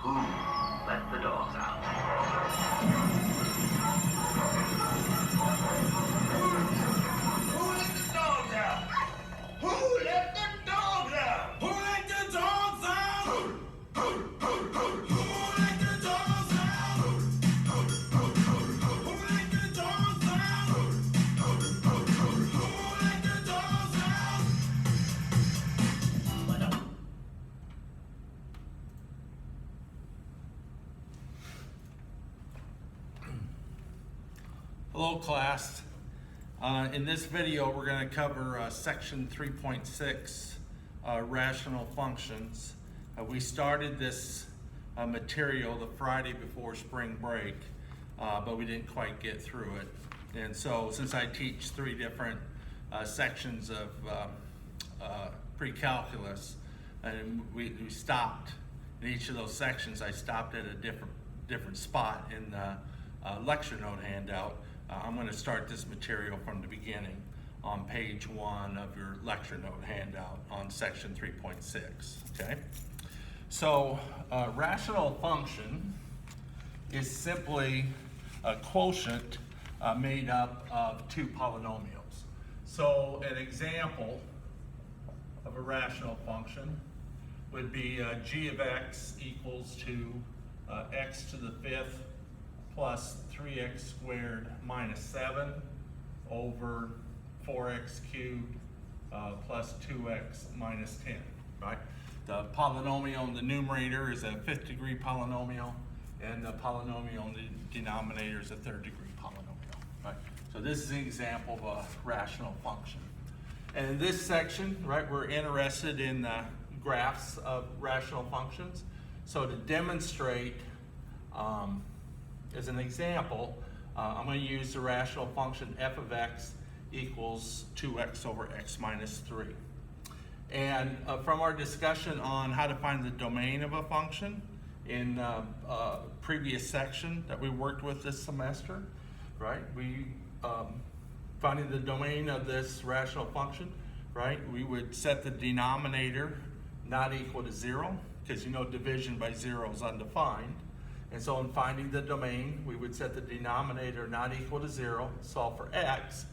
Who let the dogs out? Who let the dogs out? Who let the dogs out? Who let the dogs out? Who let the dogs out? Who let the dogs out? Who let the dogs out? Hello class. In this video we're going to cover section 3.6 rational functions. We started this material the Friday before spring break, but we didn't quite get through it. And so since I teach three different sections of pre-calculus, and we stopped in each of those sections, I stopped at a different spot in the lecture note handout. I'm going to start this material from the beginning on page 1 of your lecture note handout on section 3.6. Okay? So, rational function is simply a quotient made up of two polynomials. So, an example of a rational function would be g of x equals to x to the fifth plus 3x squared minus 7 over 4x cubed plus 2x minus 10, right? The polynomial in the numerator is a fifth degree polynomial, and the polynomial in the denominator is a third degree polynomial, right? So this is an example of a rational function. And in this section, right, we're interested in the graphs of rational functions. So to demonstrate, as an example, I'm going to use the rational function f of x equals 2x over x minus 3. And from our discussion on how to find the domain of a function in a previous section that we worked with this semester, right? We finding the domain of this rational function, right? We would set the denominator not equal to 0, because you know division by 0 is undefined. And so in finding the domain, we would set the denominator not equal to 0, solve for x,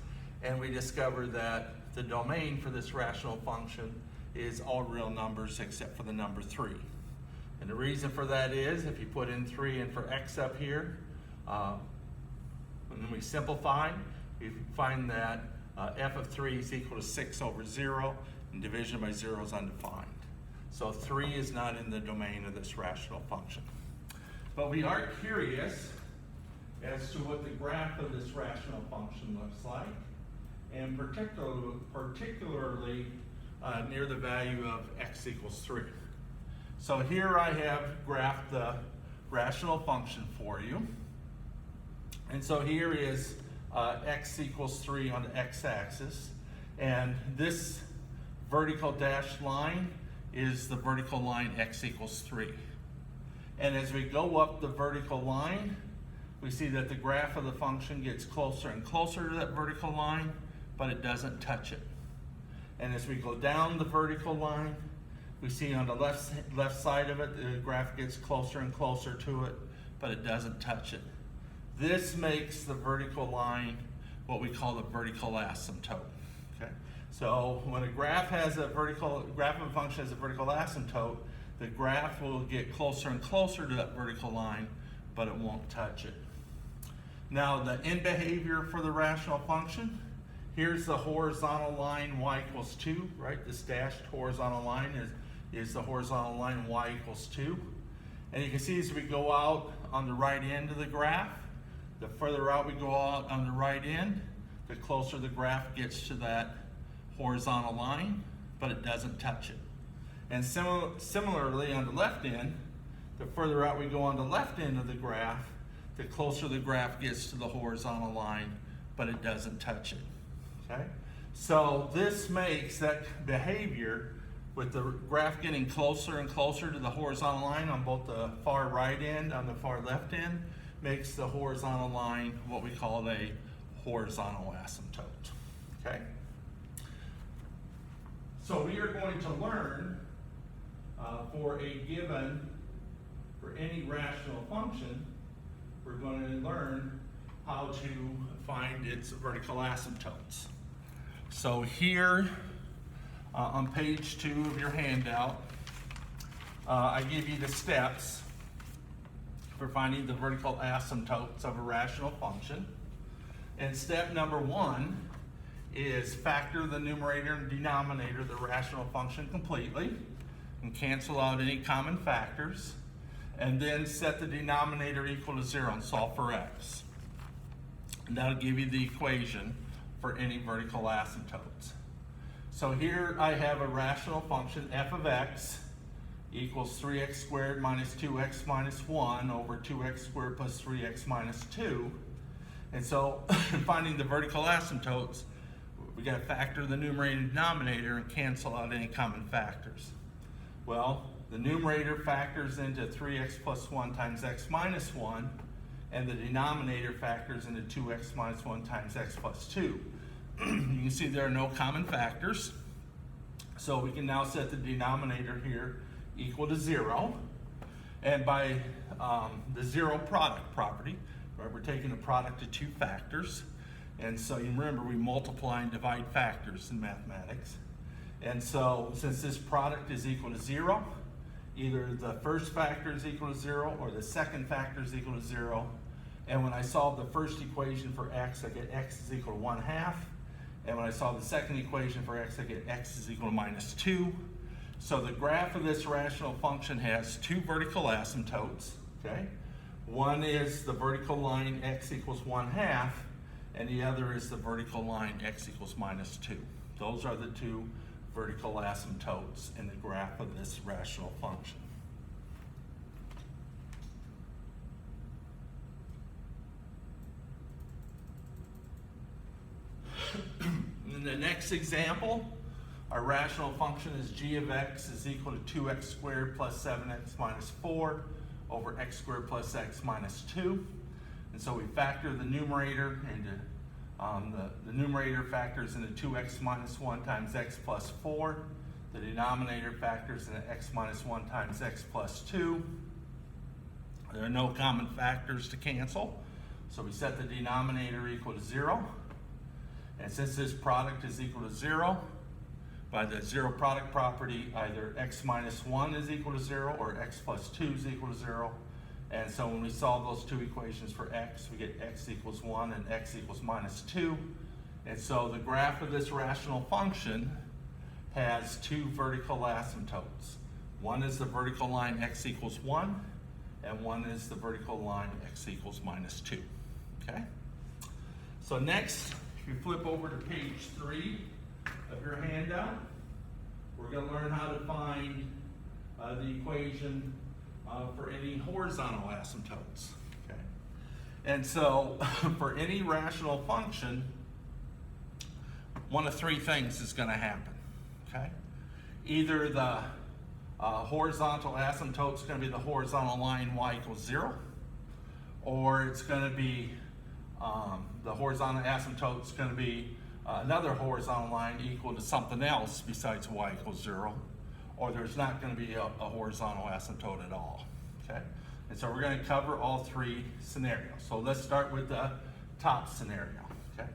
and we discover that the domain for this rational function is all real numbers except for the number 3. And the reason for that is, if you put in 3 and for x up here, and then we simplify, we find that f of 3 is equal to 6 over 0, and division by 0 is undefined. So 3 is not in the domain of this rational function. But we are curious as to what the graph of this rational function looks like, and particularly near the value of x equals 3. So here I have graphed the rational function for you. And so here is x equals 3 on the x-axis, and this vertical dashed line is the vertical line x equals 3. And as we go up the vertical line, we see that the graph of the function gets closer and closer to that vertical line, but it doesn't touch it. And as we go down the vertical line, we see on the left side of it, the graph gets closer and closer to it, but it doesn't touch it. This makes the vertical line what we call the vertical asymptote. Okay? So when a graph of a function has a vertical asymptote, the graph will get closer and closer to that vertical line, but it won't touch it. Now the end behavior for the rational function, here's the horizontal line y equals 2, right? This dashed horizontal line is the horizontal line y equals 2. And you can see as we go out on the right end of the graph, the further out we go out on the right end, the closer the graph gets to that horizontal line, but it doesn't touch it. And similarly on the left end, the further out we go on the left end of the graph, the closer the graph gets to the horizontal line, but it doesn't touch it. Okay? So this makes that behavior with the graph getting closer and closer to the horizontal line on both the far right end and the far left end, makes the horizontal line what we call a horizontal asymptote. Okay? So we are going to learn for a given for any rational function, we're going to learn how to find its vertical asymptotes. So here on page 2 of your handout, I give you the steps for finding the vertical asymptotes of a rational function. And step number 1 is factor the numerator and denominator of the rational function completely and cancel out any common factors, and then set the denominator equal to 0 and solve for x. And that'll give you the equation for any vertical asymptotes. So here I have a rational function f of x equals 3x squared minus 2x minus 1 over 2x squared plus 3x minus 2. And so finding the vertical asymptotes, we got to factor the numerator and denominator and cancel out any common factors. Well, the numerator factors into 3x plus 1 times x minus 1, and the denominator factors into 2x minus 1 times x plus 2. You can see there are no common factors, so we can now set the denominator here equal to 0. And by the zero product property, right, we're taking a product of two factors. And so you remember we multiply and divide factors in mathematics. And so since this product is equal to 0, either the first factor is equal to 0 or the second factor is equal to 0. And when I solve the first equation for x, I get x is equal to 1/2. And when I solve the second equation for x, I get x is equal to minus 2. So the graph of this rational function has two vertical asymptotes, okay? One is the vertical line x equals 1/2, and the other is the vertical line x equals minus 2. Those are the two vertical asymptotes in the graph of this rational function. In the next example, our rational function is g of x is equal to 2x squared plus 7x minus 4 over x squared plus x minus 2. And so we factor the numerator into the numerator factors into 2x minus 1 times x plus 4. The denominator factors into x minus 1 times x plus 2. There are no common factors to cancel, so we set the denominator equal to 0. And since this product is equal to 0, by the zero product property, either x minus 1 is equal to 0 or x plus 2 is equal to 0. And so when we solve those two equations for x, we get x equals 1 and x equals minus 2. And so the graph of this rational function has two vertical asymptotes. One is the vertical line x equals 1, and one is the vertical line x equals minus 2. Okay? So next, if you flip over to page 3 of your handout, we're going to learn how to find the equation for any horizontal asymptotes. Okay? And so for any rational function, one of three things is going to happen. Okay? Either the horizontal asymptote is going to be the horizontal line y equals 0, or it's going to be the horizontal asymptote is going to be another horizontal line equal to something else besides y equals 0, or there's not going to be a horizontal asymptote at all. Okay? And so we're going to cover all three scenarios. So let's start with the top scenario. Okay?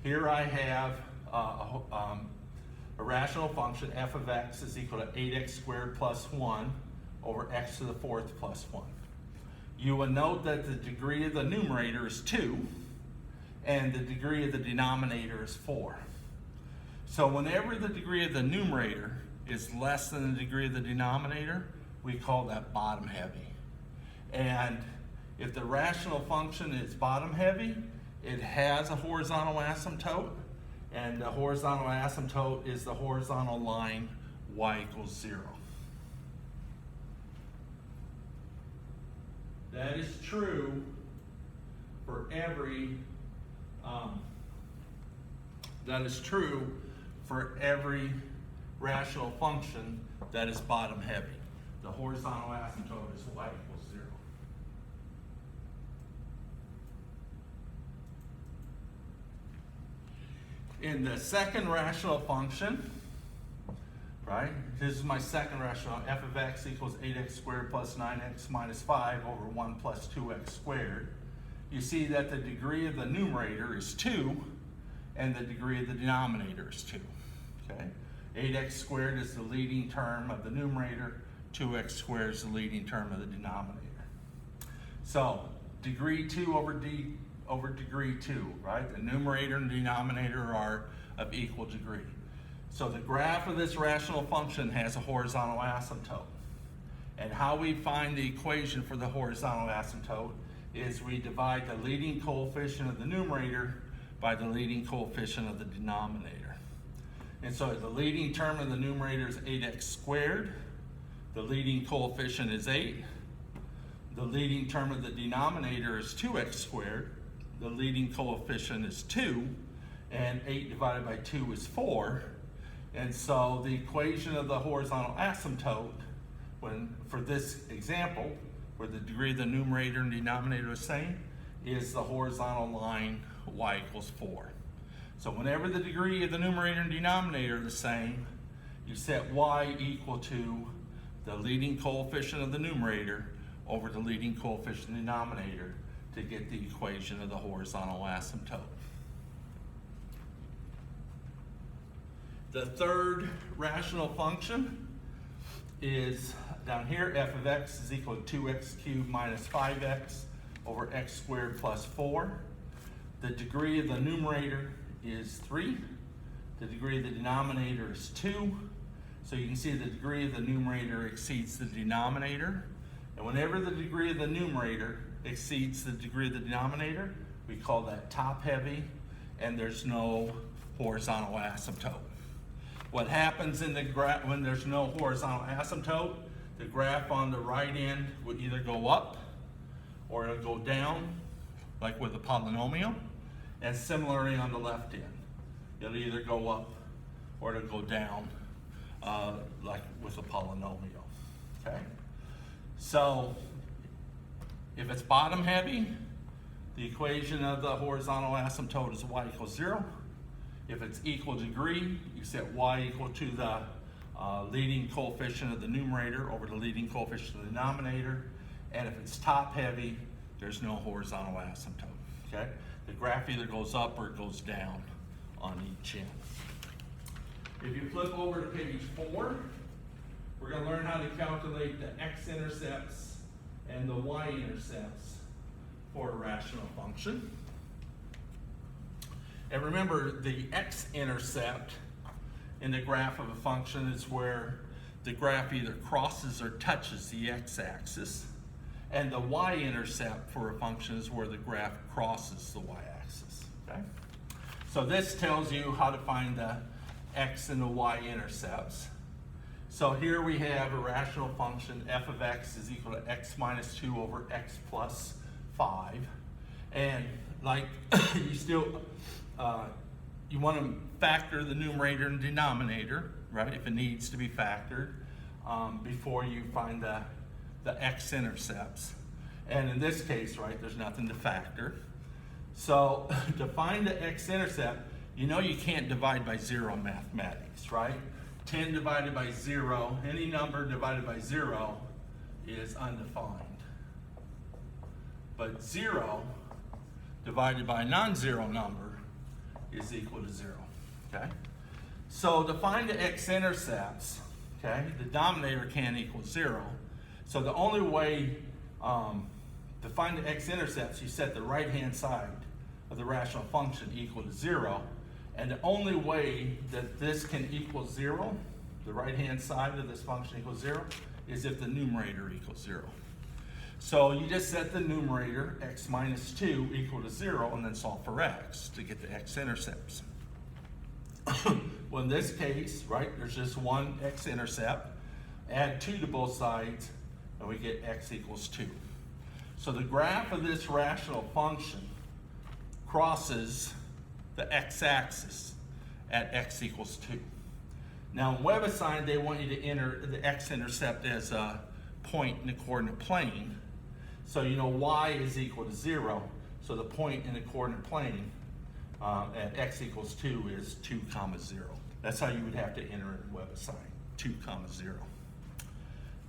Here I have a rational function f of x is equal to 8x squared plus 1 over x to the 4th plus 1. You will note that the degree of the numerator is 2, and the degree of the denominator is 4. So whenever the degree of the numerator is less than the degree of the denominator, we call that bottom heavy. And if the rational function is bottom heavy, it has a horizontal asymptote, and the horizontal asymptote is the horizontal line y equals 0. That is true for every rational function that is bottom heavy. The horizontal asymptote is y equals 0. In the second rational function, right, this is my second rational, f of x equals 8x squared plus 9x minus 5 over 1 plus 2x squared. You see that the degree of the numerator is 2, and the degree of the denominator is 2, okay? 8x squared is the leading term of the numerator, 2x squared is the leading term of the denominator. So, degree 2 over degree 2, right? The numerator and denominator are of equal degree. So the graph of this rational function has a horizontal asymptote. And how we find the equation for the horizontal asymptote is we divide the leading coefficient of the numerator by the leading coefficient of the denominator. And so the leading term of the numerator is 8x squared. The leading coefficient is 8. The leading term of the denominator is 2x squared. The leading coefficient is 2. And 8 divided by 2 is 4. And so the equation of the horizontal asymptote, for this example, where the degree of the numerator and denominator are the same, is the horizontal line y equals 4. So whenever the degree of the numerator and denominator are the same, you set y equal to the leading coefficient of the numerator over the leading coefficient of the denominator to get the equation of the horizontal asymptote. The third rational function is down here, f of x is equal to 2x cubed minus 5x over x squared plus 4. The degree of the numerator is 3. The degree of the denominator is 2. So you can see the degree of the numerator exceeds the denominator. And whenever the degree of the numerator exceeds the degree of the denominator, we call that top heavy, and there's no horizontal asymptote. What happens in the graph when there's no horizontal asymptote, the graph on the right end will either go up or it'll go down, like with a polynomial, and similarly on the left end. It'll either go up or it'll go down, like with a polynomial, okay? So, if it's bottom heavy, the equation of the horizontal asymptote is y equals 0. If it's equal degree, you set y equal to the leading coefficient of the numerator over the leading coefficient of the denominator. And if it's top heavy, there's no horizontal asymptote, okay? The graph either goes up or it goes down on each end. If you flip over to page 4, we're going to learn how to calculate the x-intercepts and the y-intercepts for a rational function. And remember, the x-intercept in the graph of a function is where the graph either crosses or touches the x-axis. And the y-intercept for a function is where the graph crosses the y-axis, okay? So this tells you how to find the x and the y-intercepts. So here we have a rational function, f of x is equal to x minus 2 over x plus 5. And like you want to factor the numerator and denominator, right, if it needs to be factored, before you find the x-intercepts. And in this case, right, there's nothing to factor. So to find the x-intercept, you know you can't divide by 0 in mathematics, right? 10 divided by 0, any number divided by 0 is undefined. But 0 divided by a non-zero number is equal to 0, okay? So to find the x-intercepts, okay, the denominator can't equal 0. So the only way to find the x-intercepts, you set the right-hand side of the rational function equal to 0. And the only way that this can equal 0, the right-hand side of this function equals 0, is if the numerator equals 0. So you just set the numerator, x minus 2, equal to 0, and then solve for x to get the x-intercepts. Well, in this case, right, there's just one x-intercept. Add 2 to both sides, and we get x equals 2. So the graph of this rational function crosses the x-axis at x equals 2. Now in WebAssign, they want you to enter the x-intercept as a point in the coordinate plane. So you know y is equal to 0, so the point in the coordinate plane at x equals 2 is 2, 0. That's how you would have to enter it in WebAssign. 2 comma 0.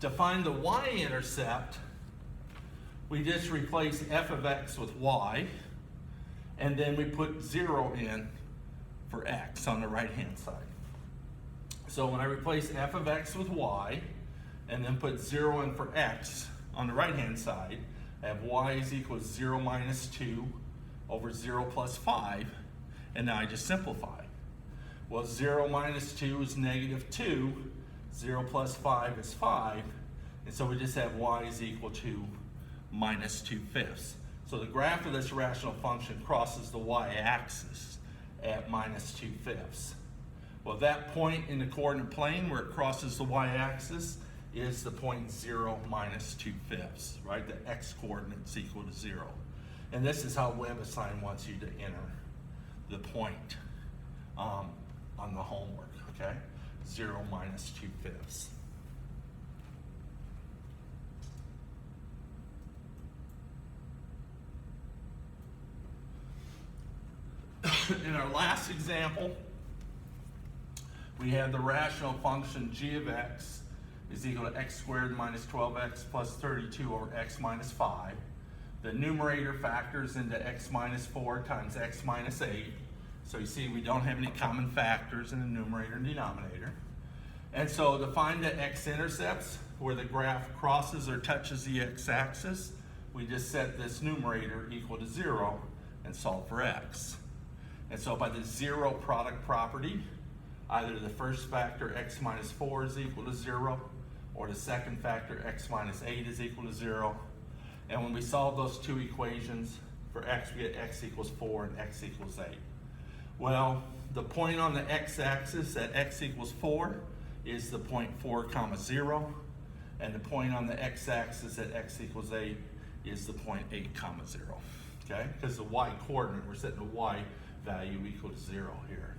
To find the y-intercept, we just replace f of x with y, and then we put 0 in for x on the right-hand side. So when I replace f of x with y, and then put 0 in for x on the right-hand side, I have y is equal to 0 minus 2 over 0 plus 5, and now I just simplify. Well, 0 minus 2 is negative 2, 0 plus 5 is 5, and so we just have y is equal to minus 2/5. So the graph of this rational function crosses the y-axis at minus 2/5. Well, that point in the coordinate plane where it crosses the y-axis is the point 0 minus 2/5, right? The x-coordinate's equal to 0. And this is how WebAssign wants you to enter the point on the homework, okay? 0 minus 2/5. In our last example, we have the rational function g of x is equal to x squared minus 12x plus 32 over x minus 5. The numerator factors into x minus 4 times x minus 8. So you see we don't have any common factors in the numerator and denominator. And so to find the x-intercepts where the graph crosses or touches the x-axis, we just set this numerator equal to 0 and solve for x. And so by the zero product property, either the first factor x minus 4 is equal to 0, or the second factor x minus 8 is equal to 0. And when we solve those two equations, for x we get x equals 4 and x equals 8. Well, the point on the x-axis at x equals 4 is the point 4 comma 0, and the point on the x-axis at x equals 8 is the point 8 comma 0, okay? Because the y-coordinate, we're setting the y value equal to 0 here.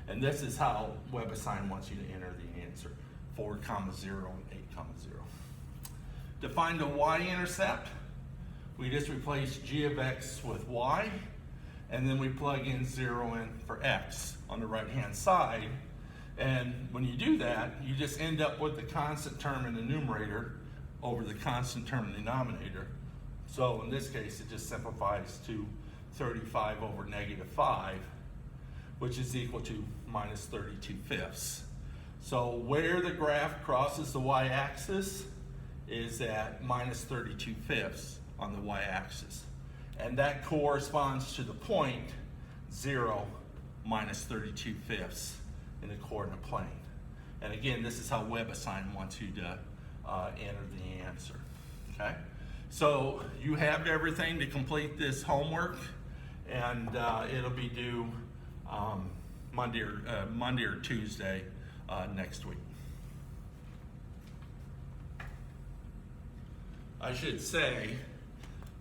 And this is how WebAssign wants you to enter the answer, 4 comma 0 and 8 comma 0. To find the y-intercept, we just replace g of x with y, and then we plug in 0 in for x on the right-hand side. And when you do that, you just end up with the constant term in the numerator over the constant term in the denominator. So in this case, it just simplifies to 35 over negative 5, which is equal to minus 32/5. So where the graph crosses the y-axis is at minus 32/5 on the y-axis. And that corresponds to the point 0 minus 32/5 in the coordinate plane. And again, this is how WebAssign wants you to enter the answer, okay? So you have everything to complete this homework, and it'll be due Monday or Tuesday next week. I should say,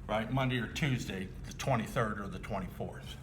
right, Monday or Tuesday, the 23rd or the 24th.